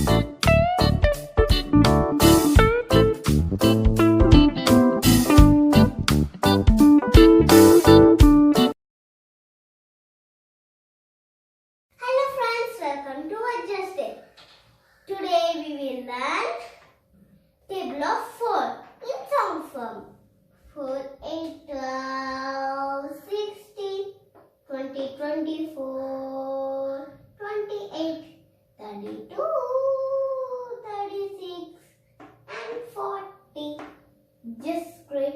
Hello friends, welcome to Adjusted. Today we will learn table of 4 in sound form. 4, 8, 12, 16, 20, 24, 28, 32, 36 and 40. Just scratch